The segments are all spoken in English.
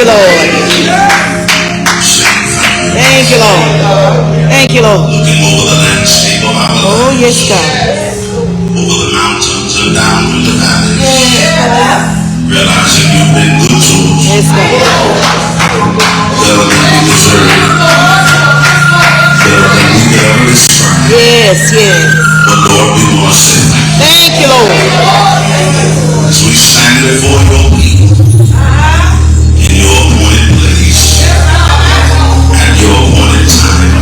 you, Lord. Thank you, Lord. Thank you, Lord. Looking over the landscape of our life. Oh, yes, God. Over the mountains and down through the valleys. Realizing you've been good to us. Yes, God. Better than we deserve. Better than we could ever describe. Yes, yes. But Lord, we want to say thank you, Lord. As we stand before your people in your appointed place at your appointed time.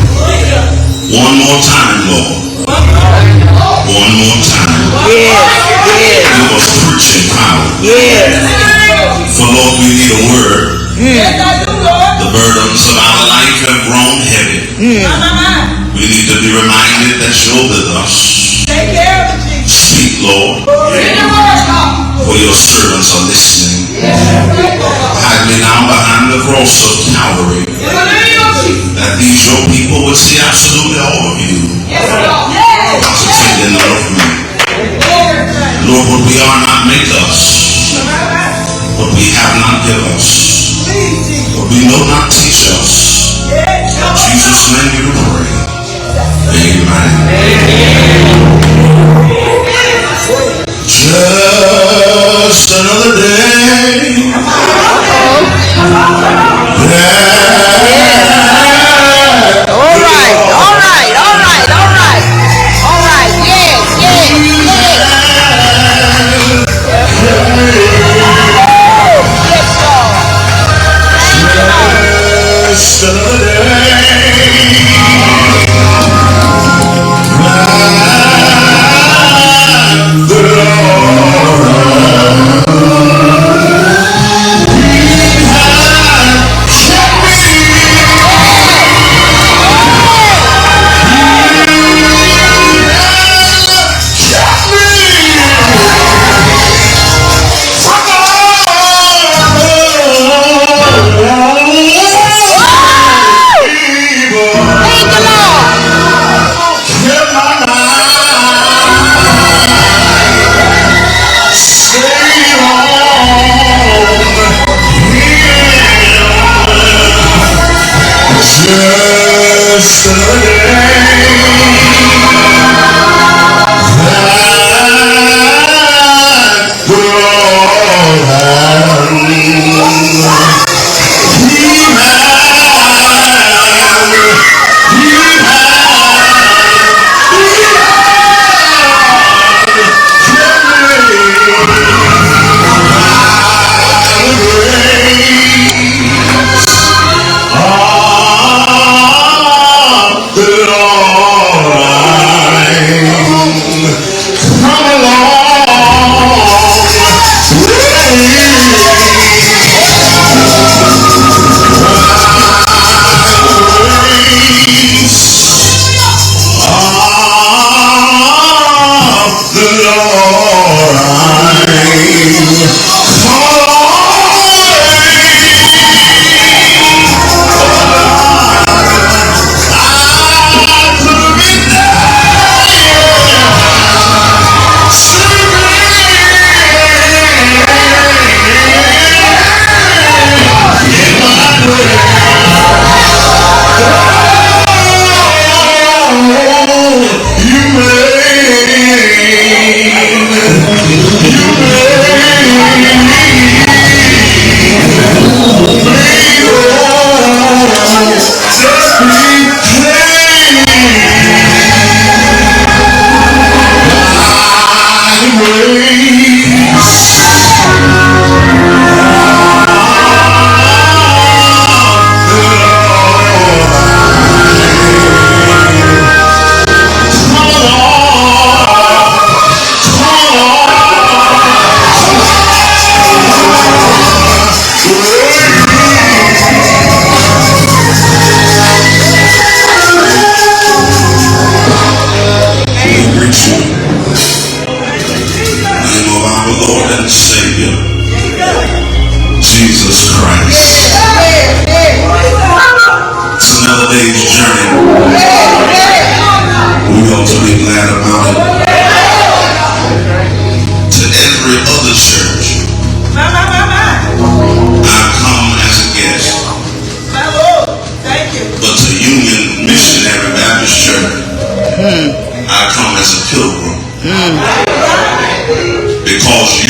One more time, Lord. One more time. Yes, yes. Give us preaching power. Yes. For Lord, we need a word. The burdens of our life have grown heavy. We need to be reminded that you're with us. Speak, Lord. For your servants are listening. Hide me now behind the cross of Calvary. That these your people would see absolutely all of you. Positive and none of me. Lord, what we are not make us. What we have not give us. What we know not teach us. In Jesus' name we pray. Amen. Just another day. All right. Yes. Just another day. Just another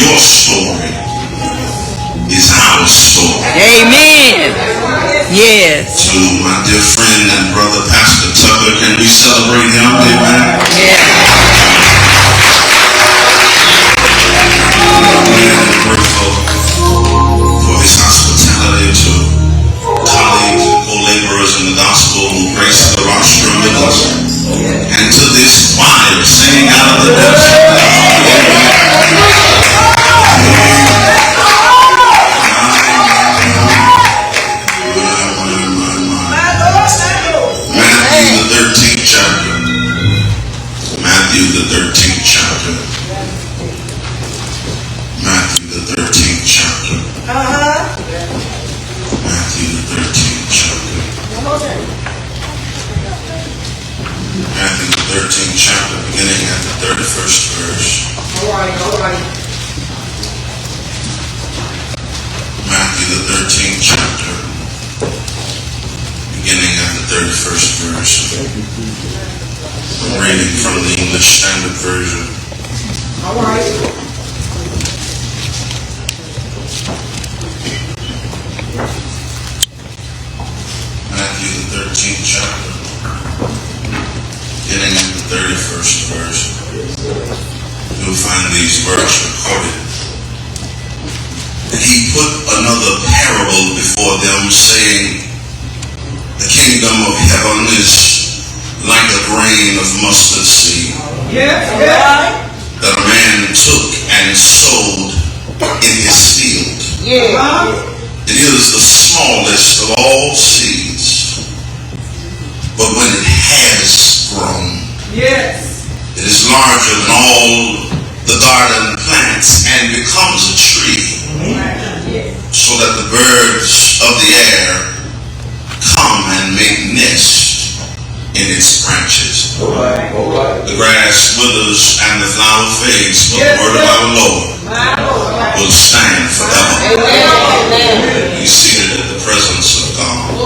your story is our story. Amen. Yes. To my dear friend and brother Pastor Tucker, can we celebrate him? Amen. Yes. I'm grateful for his hospitality to colleagues and co-laborers in the gospel who graced the rostrum with us, and to this choir singing out of the depths of the Matthew the 13th chapter. Matthew the 13th chapter. Matthew the 13th chapter. Matthew the 13th chapter. Matthew the 13th chapter, beginning at the 31st verse. Matthew the 13th chapter, beginning at the 31st verse. I'm reading from the English Standard Version. Matthew the 13th chapter, beginning at the 31st verse. You'll find these words recorded. And he put another parable before them, saying, the kingdom of heaven is like a grain of mustard seed that a man took and sowed in his field. It is the smallest of all seeds, but when it has grown, it is larger than all the garden plants and becomes a tree, so that the birds of the air come and make nest in its branches. The grass withers and the flower fades, but the word of our Lord will stand forever. He's seated in the presence of God.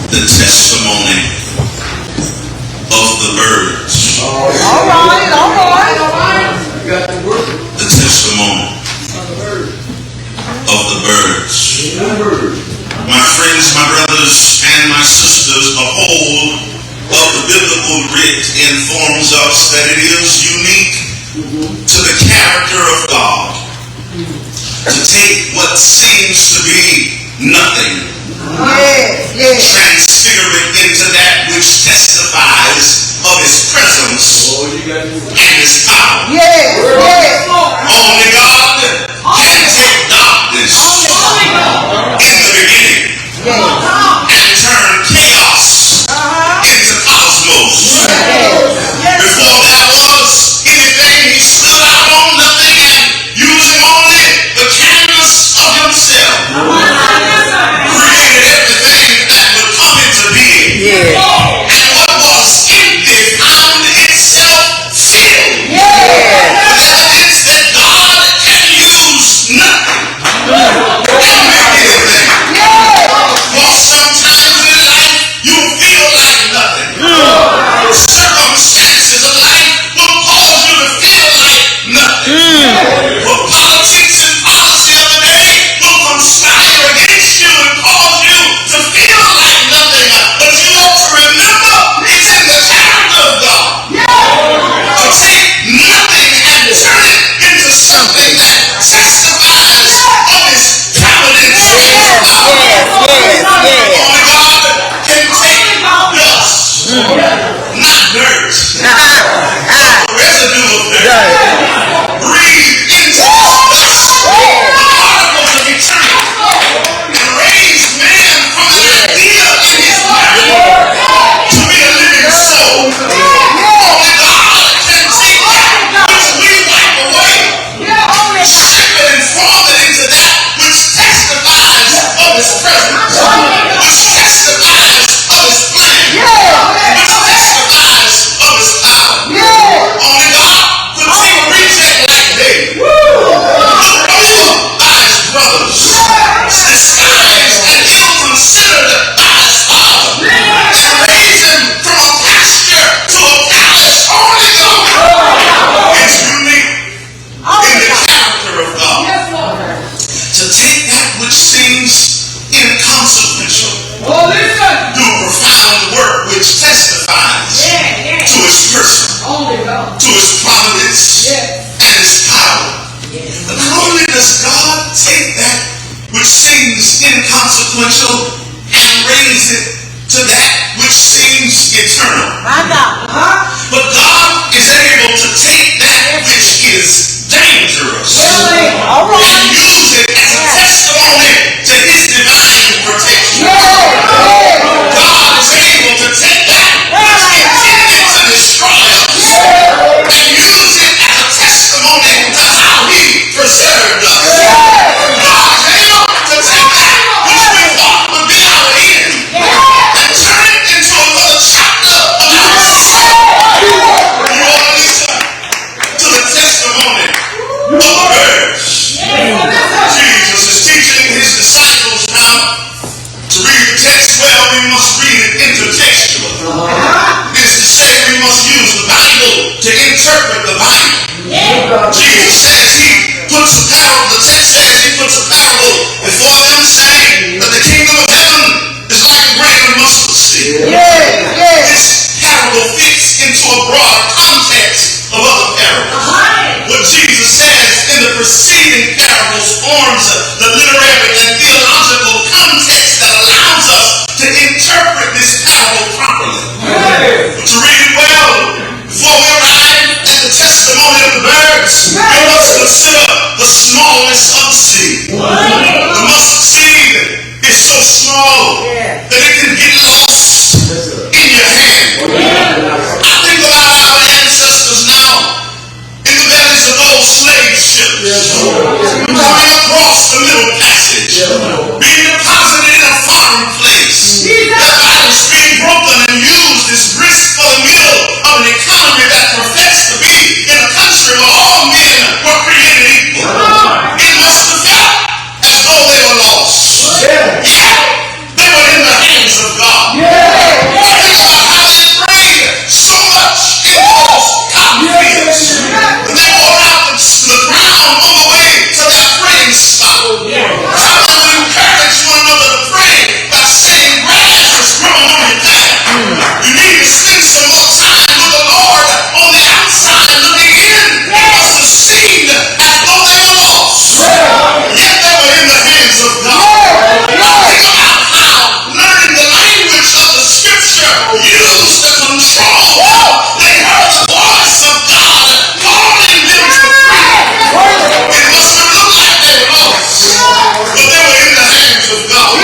The testimony of the birds. The testimony of the birds. My friends, my brothers, and my sisters, the whole of the biblical writ informs us that it is unique to the character of God to take what seems to be nothing, transfigure it into that which testifies of his presence and his power. Only God can take darkness in the beginning and turn chaos into cosmos. Before there was anything, he stood out on nothing and using only the canvas of himself created everything that would come into being. And what was empty found itself filled. With evidence that God can use nothing and make anything. For sometimes in life you feel like nothing. Circumstances of life will cause you to feel like nothing. But politics and policy of the day will conspire against you and cause you to feel like nothing. But you ought to eternal. But God is able to take that which is dangerous and use it as a testimony to his divine protection. God is able to take that which is intended to destroy us and use it as a testimony to how he preserved us. God is able to take that which we thought would be our end and turn it into another chapter of our story. You ought to listen to the testimony of the birds. Jesus is teaching his disciples now to read the text well. We must read it intertextually. It is to say we must use the Bible to interpret the Bible. Jesus says he puts a parable, the text says he puts a parable before them, saying that the kingdom of heaven is like a grain of mustard seed. This parable fits into a broader context of other parables. What Jesus says in the preceding parables forms the literary and theological context that allows us to interpret this parable properly. But to read it well, before we arrive at the testimony of the birds, we must consider the smallness of the seed. The mustard seed is so small that it can get lost in your hand. I think about our ancestors now in the bellies of those slave ships, coming across the Middle Passage, being deposited in a foreign place, their bodies being broken and used as grist for the mill of an economy that professed to be in a country where all men were created equal. It must have felt as though they were lost. Yet they were in the hands of God. Think about how they prayed so much in those cotton fields. They wore out the ground on the way to their praying spot. How they would encourage one another to pray by saying grass was growing on your path. You need to spend some more time with the Lord on the outside looking in. It must have seemed as though they were lost. Yet they were in the hands of God. Think about how learning the language of the scripture used to control. They heard the voice of God calling them to pray. It must have looked like they were lost, but they were in the hands of God.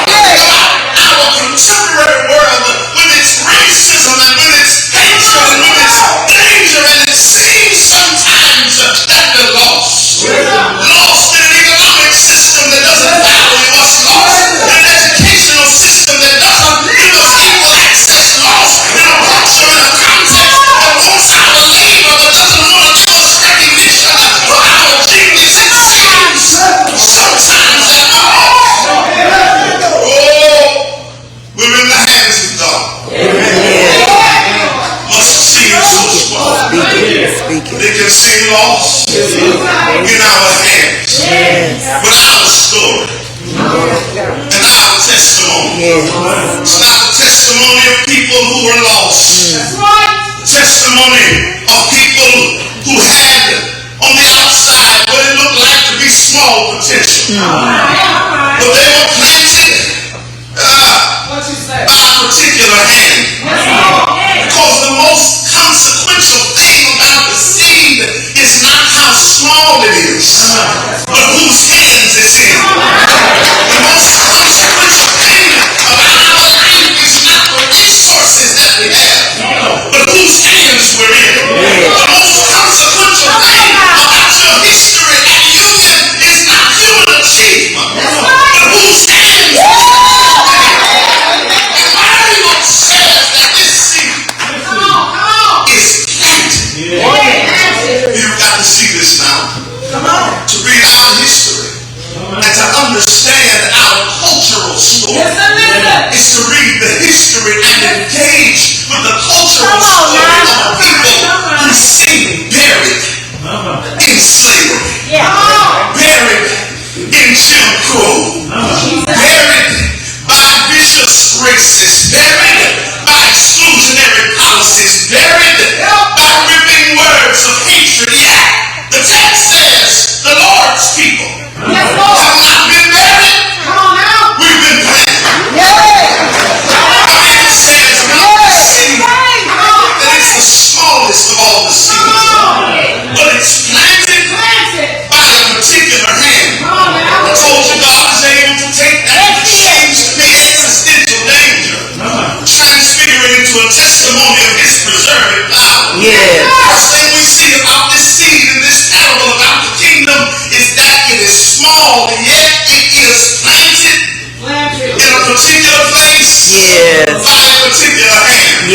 Think about our contemporary world with its racism and with its hatred and with its danger, and it seems sometimes that we're lost. Lost in an economic system that doesn't value us, lost in an educational system that doesn't give us equal access, lost in a culture and a context that wants our labor but doesn't want to give us recognition for our genius. It seems sometimes that we're lost. Oh, we're in the hands of God. Must seem so small. They can seem lost in our hands. But our story and our testimony, it's not the testimony of people who were lost. The testimony of people who had on the outside what it looked like to be small potential. But they were planted by a particular hand. Because the most consequential thing about the seed is not how small it is, but whose hands it's in. The most consequential thing about our life is not the resources that we have, but whose hands we're in. The most consequential thing about your history at Union is not human achievement, but whose hands we're in. The Bible says that this seed is planted. You've got to see this now. To read our history and to understand our cultural story is to read the history and engage with the cultural story of people who seem buried in slavery, buried in Jim Crow, buried by vicious racists, buried by exclusionary policies, buried by ripping words of hatred. Yet the text says the Lord's people have not been buried. We've been planted. The Bible says not the a testimony of his preserving power. Yes. First thing we see about this seed in this parable about the kingdom is that it is small, and yet it is planted in a particular place by a particular hand.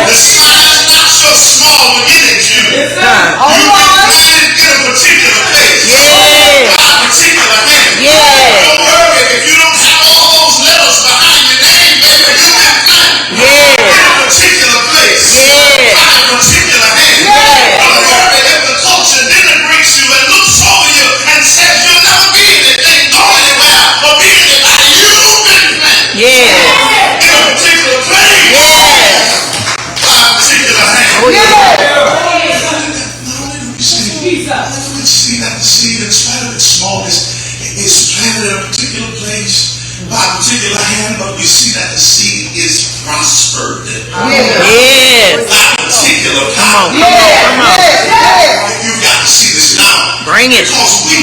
The seed has not just small beginnings, you. You've been planted in a particular place by a particular hand. Don't worry if you don't have all those letters behind your name, baby. You've been planted in a particular place by a particular hand. Don't worry if the culture didn't reach you and looks over you and says you'll never be anything, go anywhere, or be anybody. You've been planted in a particular place by a particular hand. We see that the seed, in spite of its smallness, is planted in a particular place by a particular hand, but we see that the seed is prospered by a particular power. You've got to see this now. Bring it. Because we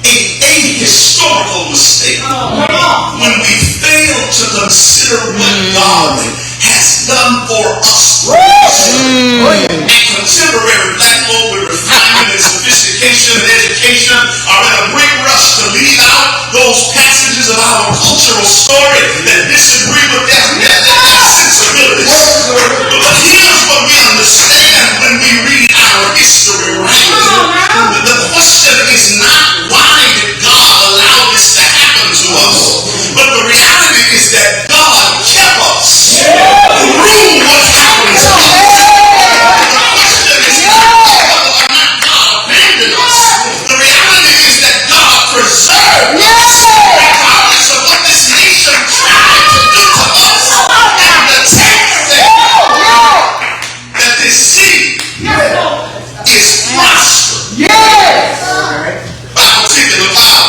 make a historical mistake when we fail to consider what God has done for us. And contemporary black folk with refinement and sophistication and education are in a great rush to leave out those passages of our cultural story that disagree with their sensibilities. But here's what we understand when we read our history right. The question is not why did God allow this to happen to us, but the reality is that God kept us through what happened to us. The question is not whether or not God abandoned us. The reality is that God preserved us regardless of what this nation tried to do to us. And the text said that this seed is prospered by a particular power.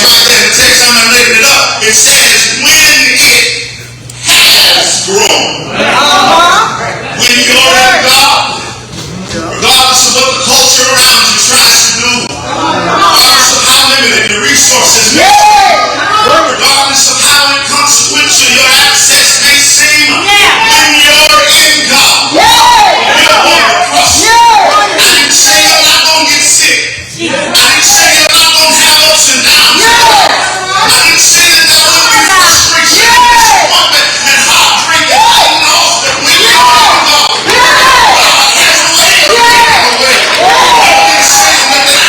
Right there in the text, I'm not making it up. It says when it has grown. When you're in God, regardless of what the culture around you tries to do, regardless of how limited your resources may be, regardless of how inconsequential your access may seem, when you're in God, you're going to prosper. I didn't say you're not going to get sick. I didn't say you're not going to have ups and downs. I didn't say that there will be frustration and disappointment and heartbreak and holding off, but when you're in God, God has a way of making a way. Nobody says nothing.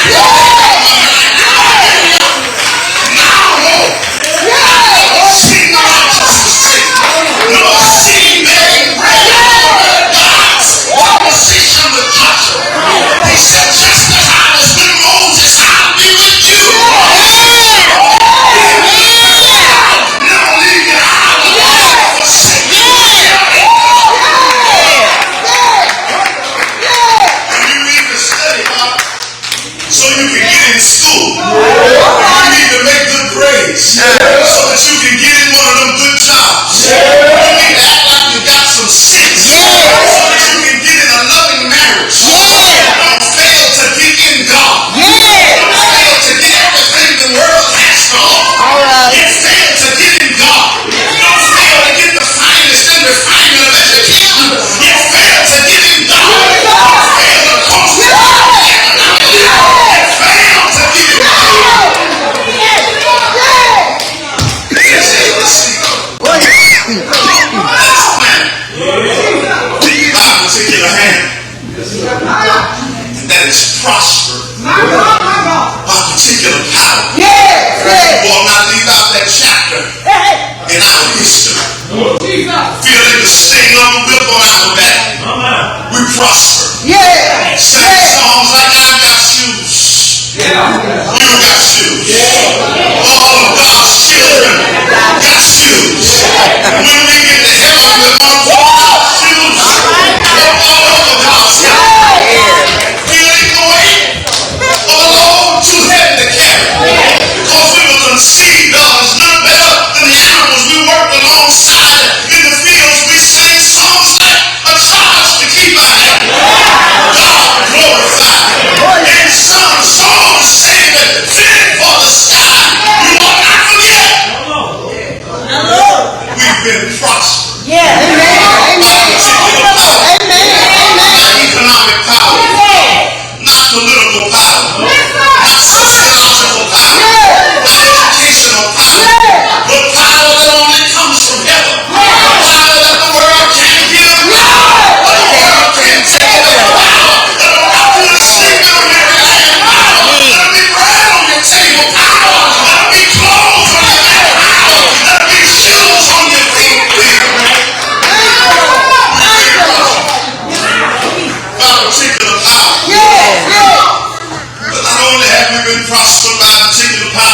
prosper.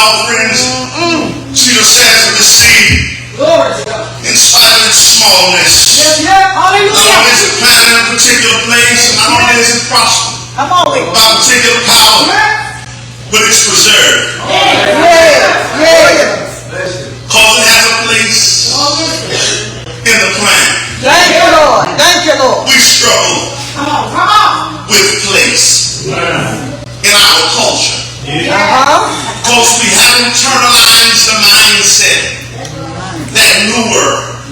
offerings. Jesus says of the seed, in spite of its smallness, not only is it planted in a particular place, and not only is it prospered by a particular power, but it's preserved. Because it has a place in the plan. Thank you, Lord. Thank you, Lord. We struggle with place in our culture. Because we have internalized the mindset that newer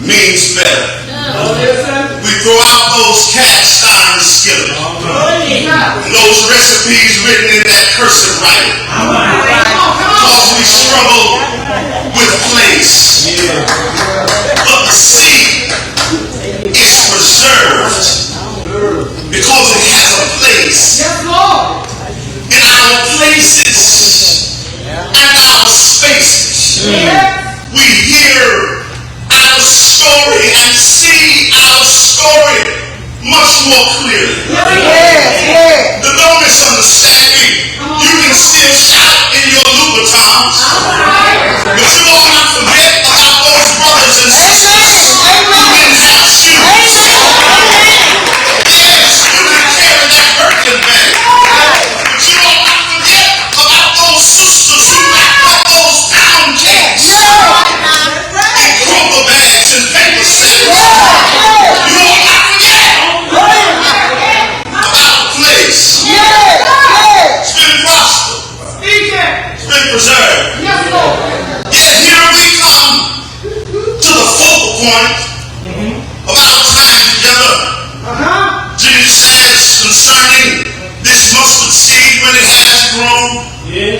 means better. We throw out those cast iron skillets, those recipes written in that cursive writing, because we struggle with place. But the seed is preserved because it has a place. In our places and our spaces, we hear our story and see our story much more clearly. The don't misunderstand me. You can still shout in your Louboutins, but you ought not forget about those brothers and sisters who didn't have shoes. Yes, you can carry that Birkin bag, but you ought not forget about those sisters who wrapped up those pound cakes in crumble bags and paper sacks. You ought not forget about a place. It's been prospered. It's been preserved. Yet here we come to the focal point of our time together. Jesus says concerning this mustard seed, when it has grown, it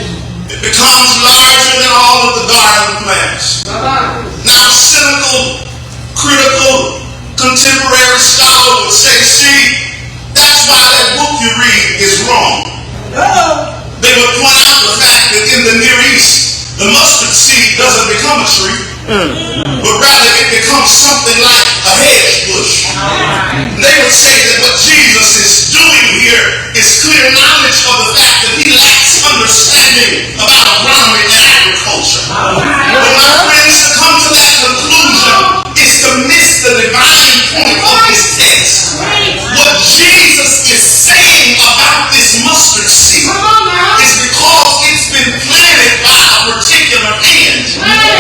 becomes larger than all of the garden plants. Now, cynical, critical, contemporary scholar would say, see, that's why that book you read is wrong. They would point out the fact that in the Near East, the mustard seed doesn't become a tree, but rather it becomes something like a hedge bush. They would say that what Jesus is doing here is clear knowledge of the fact that he lacks understanding about agronomy and agriculture. But my friends, to come to that conclusion is to miss the divine point of this text. What Jesus is saying about this mustard seed is because it's been planted by a particular hand,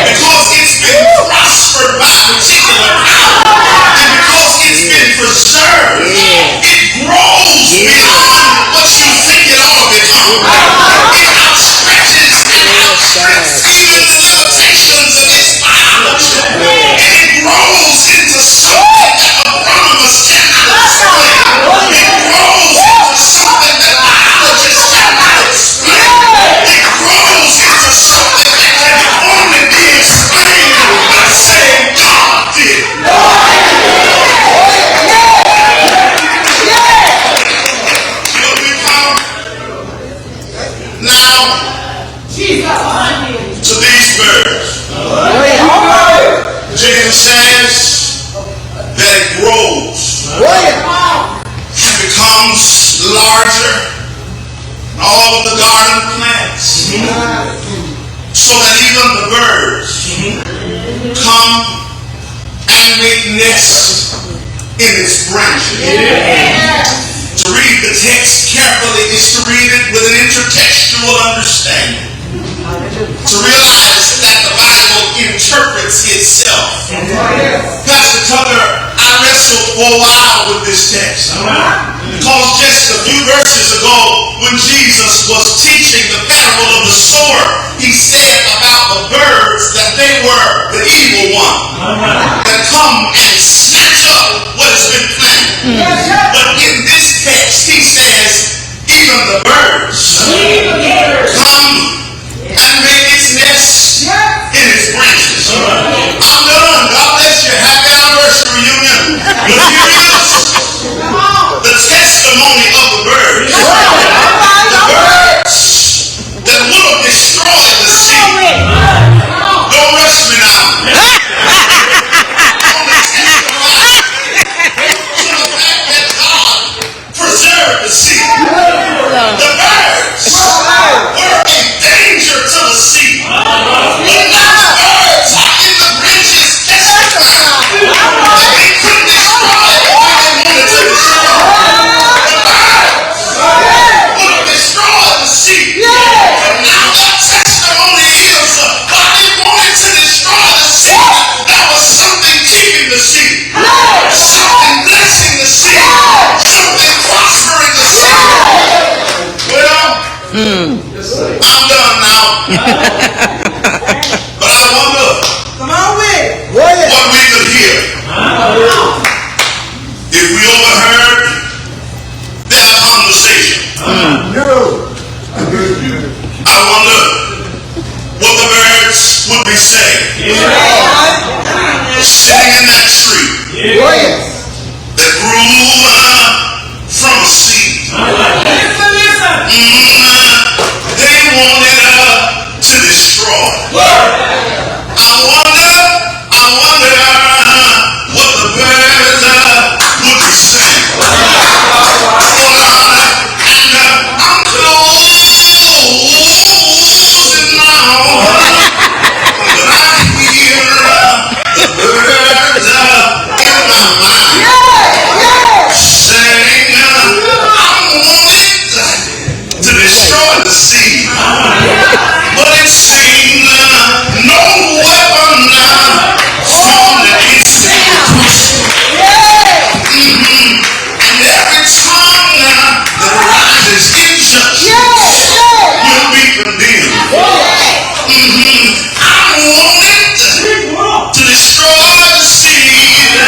because it's been prospered by a particular power, and because it's been preserved, it grows beyond what you think it ought to become. It outstretches and outstrips even the limitations of its biology, and it grows into something that agronomists cannot explain. It grows into something that biologists cannot explain. It grows into something that can only be explained by saying God did. So we come now to these birds. Jesus says that it grows and becomes larger than all of the garden plants, so that even the birds come and make nests in its branches. To read the text carefully is to read it with an intertextual understanding. To realize that the Bible interprets itself. Pastor Tucker, I wrestled for a while with this text. Because just a few verses ago, when Jesus was teaching the parable of the sower, he said about the birds that they were the evil one that come and snatch up what has been planted. But in this text, he says, even the birds come and make its nest in its branches. I'm done. God bless you. Happy anniversary, Union. But here is the testimony of the birds. The birds that would have destroyed the seed. Don't rush me now. Only testify to the fact that God preserved the seed. The birds But I wonder what we could hear if we overheard their conversation. I wonder what the birds would be saying. Sitting in that tree that grew from a seed. They wanted to destroy. I wonder what the birds would be saying. I'm closing now, but I hear the birds in my mind saying, I wanted to destroy the seed, but it seems no weapon formed against me will prosper. And every tongue that rises in judgment will be condemned. I wanted to destroy the seed,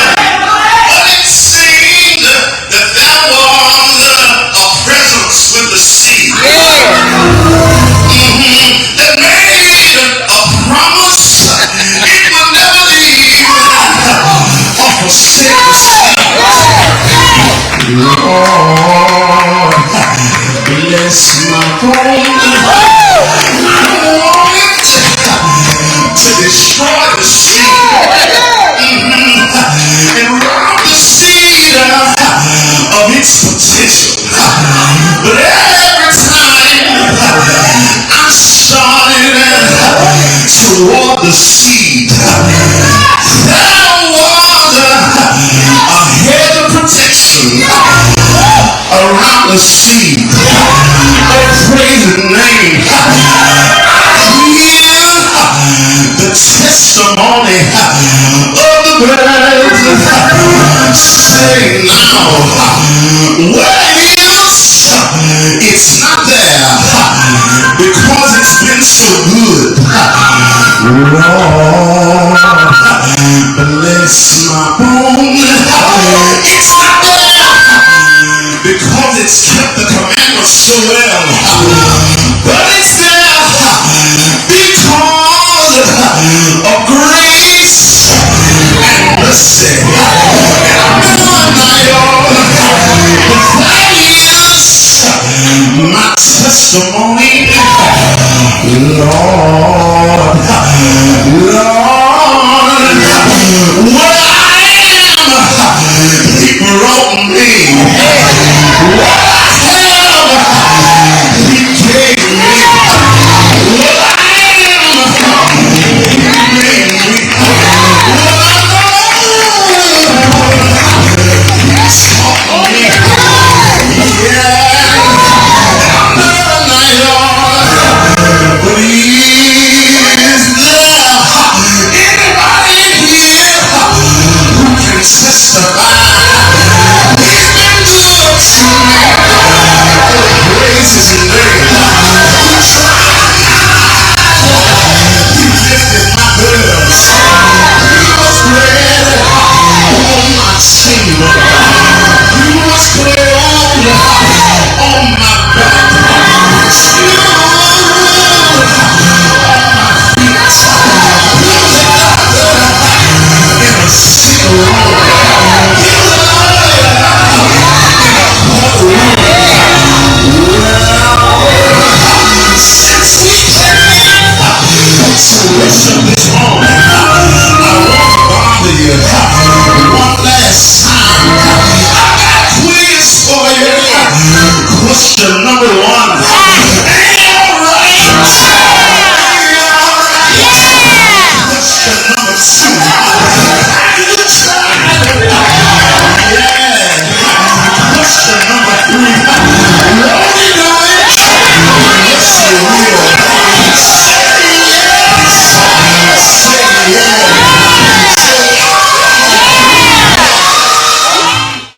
but it seemed that there was a presence with the seed that made a promise it would never leave or forsake the seed. Lord, bless my home. I wanted to destroy the seed and rob the seed of its potential. But every time I started toward the seed, there was a hedge of protection around the seed. Oh, praise His name. I hear the testimony of the birds say now, where it is, it's not there because it's been so good. Lord, bless my bone. It's not there because it's kept the commandments so well, but it's there because of grace and mercy. My testimony, Lord, where I am, He brought me. What I have, He gave me. What I am, He made me. What I know, He taught me. Yeah. But He is there. Anybody in here who can testify? He's been good to me. Praise His name. He lifted my burdens. He was bread on my table. He was clothed on my back. Worship this morning. I want to bother you one last time. I got a quiz for you. Question number 1.